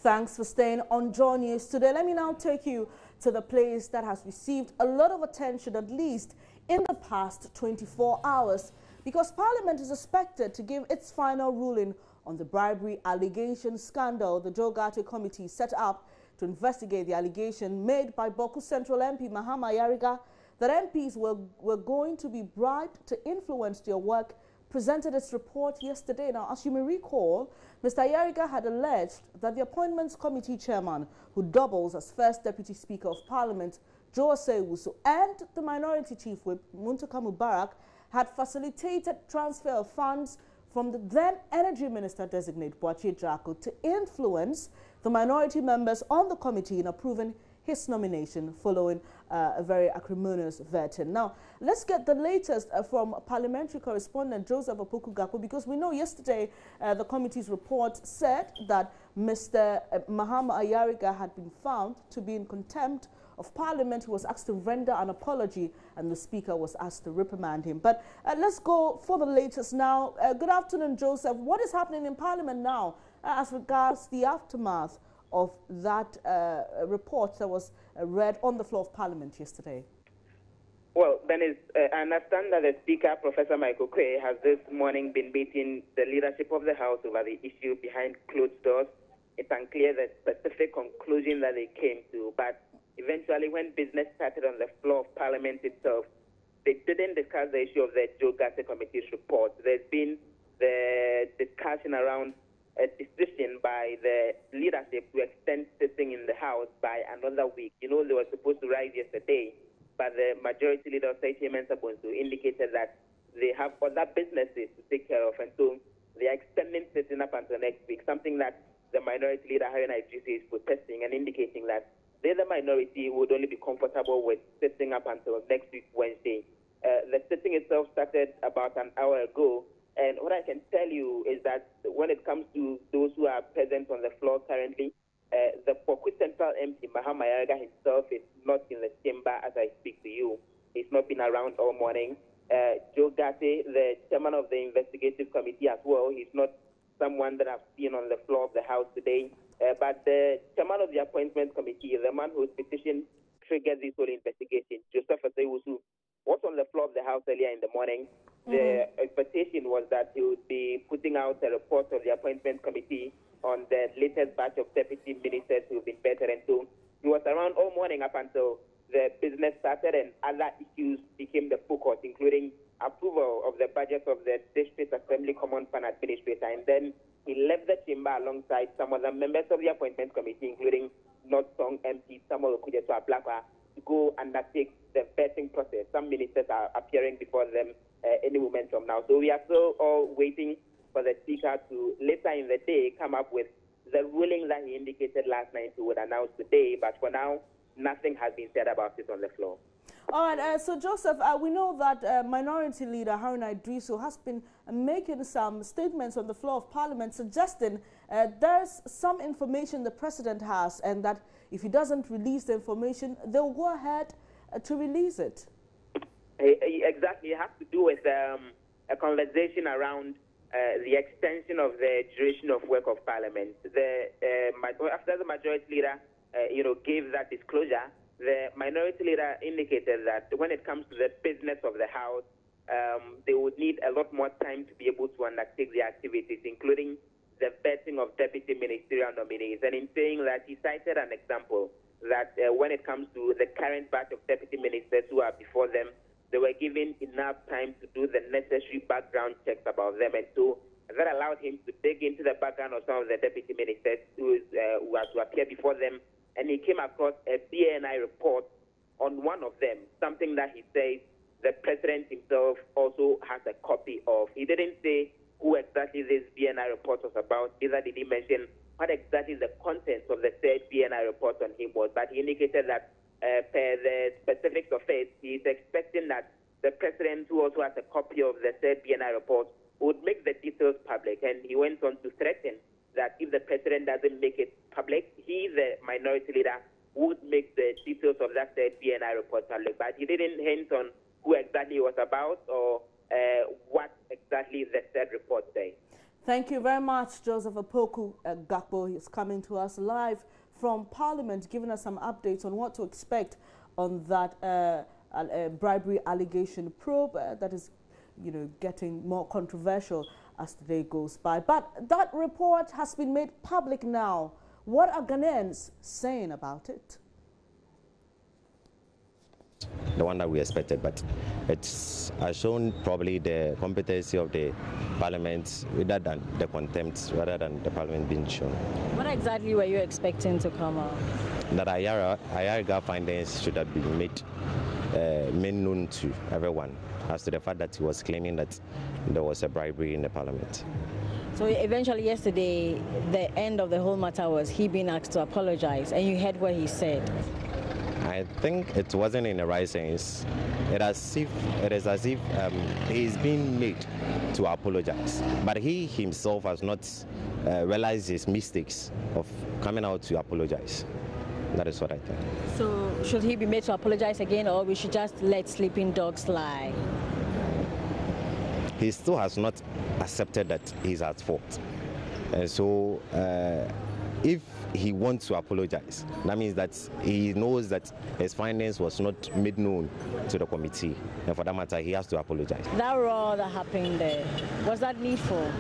Thanks for staying on Joy News today. Let me now take you to the place that has received a lot of attention, at least in the past 24 hours, because Parliament is expected to give its final ruling on the bribery allegation scandal the Gatti committee set up to investigate the allegation made by Opoku Central MP Mahama Ayariga that MPs were going to be bribed to influence their work, presented its report yesterday. Now, as you may recall, Mr. Ayariga had alleged that the Appointments Committee chairman, who doubles as first Deputy Speaker of Parliament, Joseph Asafa, and the Minority Chief Whip, Muntaka Mubarak, had facilitated transfer of funds from the then Energy Minister designate Boachi Draco to influence the minority members on the committee in approving his nomination following a very acrimonious vetting. Now, let's get the latest from parliamentary correspondent Joseph Opoku, because we know yesterday the committee's report said that Mr. Mahama Ayariga had been found to be in contempt of Parliament. He was asked to render an apology and the Speaker was asked to reprimand him. But let's go for the latest now. Good afternoon, Joseph. What is happening in Parliament now as regards the aftermath of that report that was read on the floor of Parliament yesterday? Well, Dennis, I understand that the Speaker, Professor Michael Quay, has this morning been meeting the leadership of the House over the issue behind closed doors. It's unclear the specific conclusion that they came to, but eventually when business started on the floor of Parliament itself, they didn't discuss the issue of the Gatti committee's report. There's been the discussion around a decision by the leadership to extend sitting in the House by another week. You know, they were supposed to rise yesterday, but the majority leader, Saichi Mensabuntu, indicated that they have other businesses to take care of, and so they are extending sitting up until next week, something that the minority leader, Haruna Idrisi, is protesting and indicating that they, the minority, would only be comfortable with sitting up until next week, Wednesday. The sitting itself started about an hour ago, and what I can tell you is that when it comes to those who are present on the floor currently, the Opoku Central MP, Mahama Ayariga himself, is not in the chamber as I speak to you. He's not been around all morning. Gatti, the chairman of the investigative committee as well, he's not someone that I've seen on the floor of the House today. But the chairman of the Appointments Committee, the man whose petition triggered this whole investigation, Joseph Asafa, was on the floor of the House earlier in the morning. The expectation was that he would be putting out a report of the Appointments Committee on the latest batch of deputy ministers who have been better. And so he was around all morning up until the business started and other issues became the focus, including approval of the budget of the District Assembly Common Fund Administrator. And then he left the chamber alongside some other members of the Appointments Committee, including North Song MP Samuel Okujeto Ablakwa, to go undertake the vetting process. Some ministers are appearing before them any moment from now. So we are still all waiting for the Speaker to later in the day come up with the ruling that he indicated last night he would announce today. But for now, nothing has been said about it on the floor. All right, so Joseph, we know that Minority Leader Haruna Idrisi has been making some statements on the floor of Parliament suggesting there's some information the President has and that if he doesn't release the information, they'll go ahead to release it. Exactly. It has to do with a conversation around the extension of the duration of work of Parliament. After the Majority Leader gave that disclosure, the Minority Leader indicated that when it comes to the business of the House, they would need a lot more time to be able to undertake the activities, including the vetting of deputy ministerial nominees. And in saying that, he cited an example that when it comes to the current batch of deputy ministers who are before them, they were given enough time to do the necessary background checks about them. And so that allowed him to dig into the background of some of the deputy ministers who are to appear before them. And he came across a BNI report on one of them, something that he says the President himself also has a copy of. He didn't say who exactly this BNI report was about, neither did he mention what exactly the contents of the said BNI report on him was, but he indicated that per the specifics of it, he is expecting that the President, who also has a copy of the said BNI report, would make the details public. And he went on to threaten that if the President doesn't make it public, he, the Minority Leader, would make the details of that said BNI report public. But he didn't hint on who exactly it was about or what exactly the said report says. Thank you very much, Joseph Opoku. Gakpo is coming to us live from Parliament, giving us some updates on what to expect on that bribery allegation probe that is, getting more controversial as the day goes by. But that report has been made public now. What are Ghanaians saying about it? The one that we expected, but it's shown probably the competency of the Parliament rather than the contempt, rather than the Parliament being shown. What exactly were you expecting to come out? That Ayariga findings should have been made known to everyone as to the fact that he was claiming that there was a bribery in the Parliament. So eventually yesterday, the end of the whole matter was he being asked to apologize, and you heard what he said. I think it wasn't in the right sense. It is as if he's being made to apologize, but he himself has not realized his mistakes of coming out to apologize. That is what I think. So should he be made to apologize again, or we should just let sleeping dogs lie? He still has not accepted that he's at fault, and so if he wants to apologize, that means that he knows that his findings was not made known to the committee, and for that matter he has to apologize. That row that happened there, was that needful?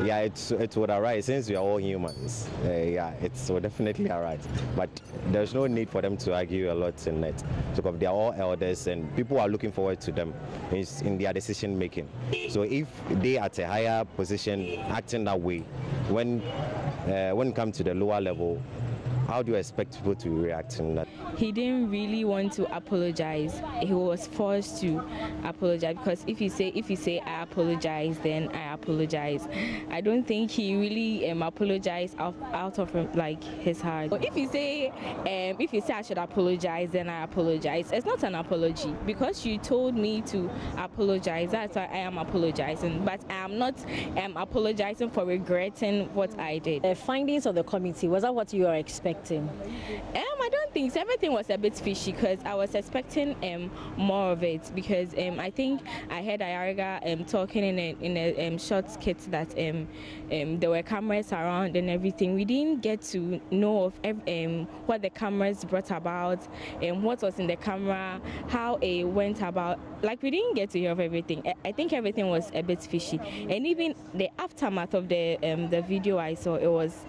Yeah, it would arise since we are all humans. Yeah, it would definitely arise. But there's no need for them to argue a lot in it, because they are all elders and people are looking forward to them in their decision making. So if they at a higher position acting that way, when it comes to the lower level, how do you expect people to react in that? He didn't really want to apologize. He was forced to apologize, because if you say I apologize, then I apologize. I don't think he really apologized out of like his heart. But if you say I should apologize, then I apologize. It's not an apology, because you told me to apologize. That's why I am apologizing. But I am not apologizing for regretting what I did. The findings of the committee, was that what you were expecting? I don't think so. Everything was a bit fishy, because I was expecting more of it, because I think I heard Ayariga talking in a short skit that there were cameras around and everything. We didn't get to know of what the cameras brought about, what was in the camera, how it went about. Like, we didn't get to hear of everything. I think everything was a bit fishy, and even the aftermath of the video I saw, it was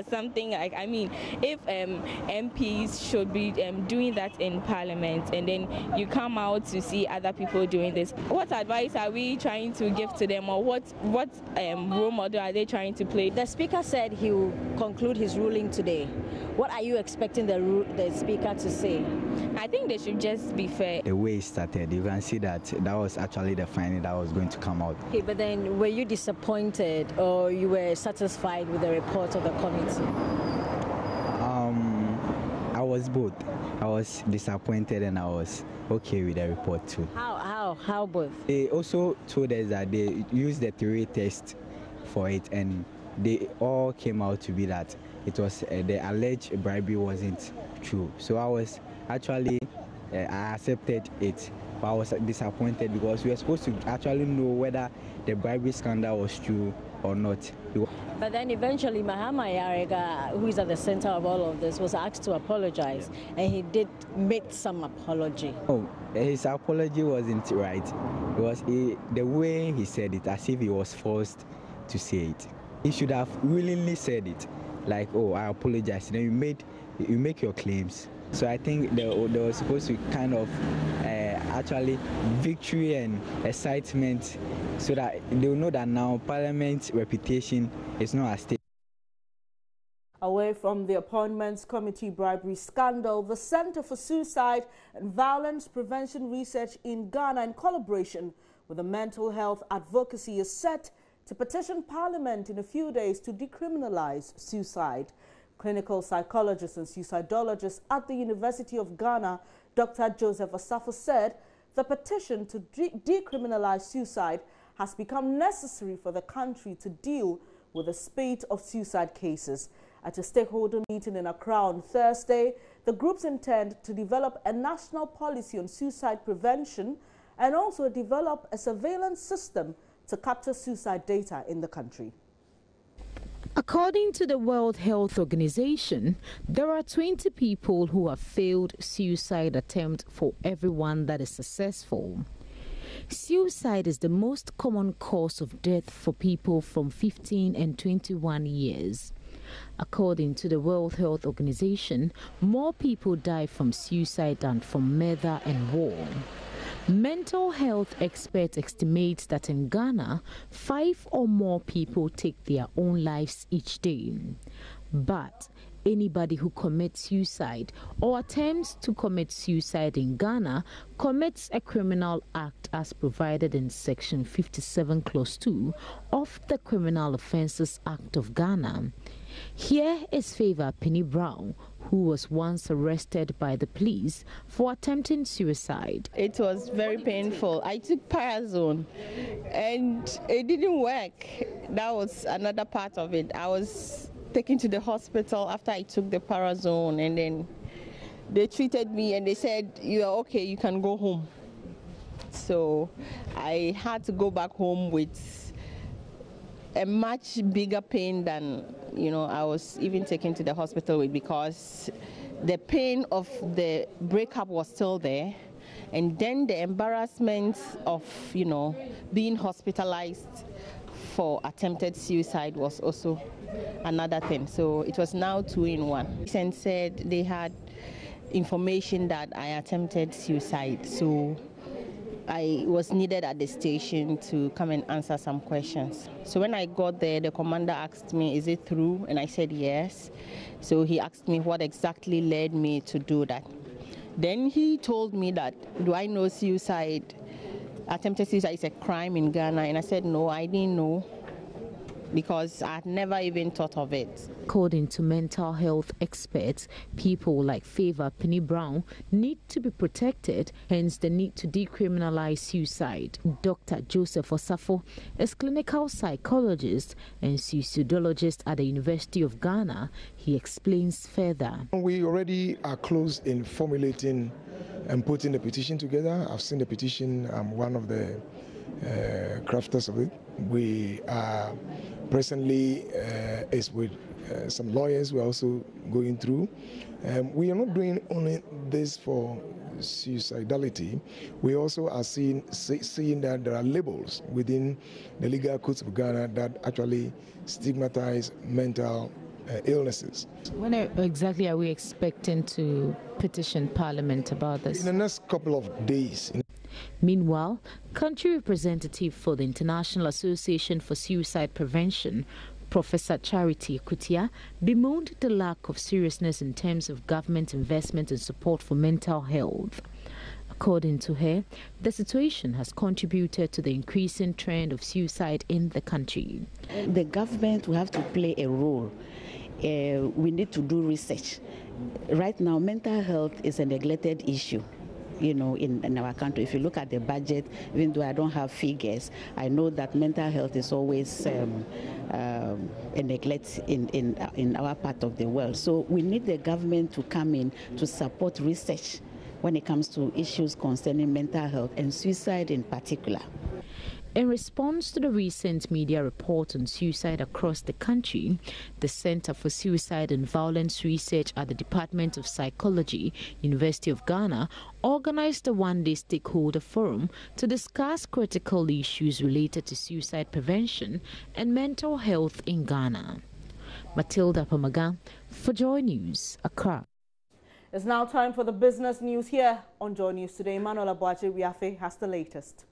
something like, I mean, if MPs should be doing that in Parliament, and then you come out to see other people doing this, what advice are we trying to give to them, or what role model are they trying to play? The Speaker said he will conclude his ruling today. What are you expecting the Speaker to say? I think they should just be fair. The way it started, you can see that was actually the finding that was going to come out. Okay, but then were you disappointed, or you were satisfied with the report of the committee? I was both. I was disappointed and I was okay with the report too. How both? They also told us that they used the theory test for it, and they all came out to be that it was the alleged bribery wasn't true. So I was actually I accepted it, but I was disappointed, because we were supposed to actually know whether the bribery scandal was true or not. But then eventually Mahama Ayariga, who is at the center of all of this, was asked to apologize, and he did make some apology. Oh, his apology wasn't right. It was the way he said it, as if he was forced to say it. He should have willingly said it, like, oh, I apologize. Then you make your claims. So I think they were supposed to kind of actually victory and excitement, so that they will know that now Parliament's reputation is not at stake. Away from the Appointments Committee bribery scandal, the Center for Suicide and Violence Prevention Research in Ghana, in collaboration with the Mental Health Advocacy, is set to petition Parliament in a few days to decriminalize suicide. Clinical psychologist and suicidologist at the University of Ghana, Dr. Joseph Asafa, said the petition to decriminalize suicide has become necessary for the country to deal with the spate of suicide cases. At a stakeholder meeting in Accra on Thursday, the groups intend to develop a national policy on suicide prevention and also develop a surveillance system to capture suicide data in the country. According to the World Health Organization, there are 20 people who have failed suicide attempt for every one that is successful. Suicide is the most common cause of death for people from 15 and 21 years. According to the World Health Organization, more people die from suicide than from murder and war. Mental health experts estimate that in Ghana, 5 or more people take their own lives each day. But anybody who commits suicide or attempts to commit suicide in Ghana commits a criminal act as provided in Section 57, Clause 2 of the Criminal Offences Act of Ghana. Here is Favor Penny Brown, who was once arrested by the police for attempting suicide. It was very painful. I took Parazone and it didn't work. That was another part of it. I was taken to the hospital after I took the Parazone, and then they treated me and they said, "You are okay, you can go home." So I had to go back home with a much bigger pain than, I was even taken to the hospital with, because the pain of the breakup was still there, and then the embarrassment of, being hospitalized for attempted suicide was also another thing. So it was now 2 in 1. And said they had information that I attempted suicide, so I was needed at the station to come and answer some questions. So when I got there, the commander asked me, "Is it true?" And I said yes. So he asked me what exactly led me to do that. Then he told me that, do I know suicide, attempted suicide is a crime in Ghana? And I said, no, I didn't know, because I had never even thought of it. According to mental health experts, people like Favor Penny Brown need to be protected, hence the need to decriminalize suicide. Dr. Joseph Asafa is clinical psychologist and suicidologist at the University of Ghana. He explains further. We already are close in formulating and putting the petition together. I've seen the petition. I'm one of the crafters of it. We are presently is with some lawyers. We're also going through. We are not doing only this for suicidality. We also are seeing that there are labels within the legal codes of Ghana that actually stigmatize mental illnesses. When exactly are we expecting to petition Parliament about this? In the next couple of days. Meanwhile, country representative for the International Association for Suicide Prevention, Professor Charity Kutia, bemoaned the lack of seriousness in terms of government investment and support for mental health. According to her, the situation has contributed to the increasing trend of suicide in the country. The government will have to play a role. We need to do research. Right now, mental health is a neglected issue. In our country, if you look at the budget, even though I don't have figures, I know that mental health is always a neglect in our part of the world. So we need the government to come in to support research when it comes to issues concerning mental health and suicide in particular. In response to the recent media report on suicide across the country, the Center for Suicide and Violence Research at the Department of Psychology, University of Ghana, organized a one-day stakeholder forum to discuss critical issues related to suicide prevention and mental health in Ghana. Matilda Pamagan for Joy News, Accra. It's now time for the business news here on Joy News Today. Manuela Boache Wiafe has the latest.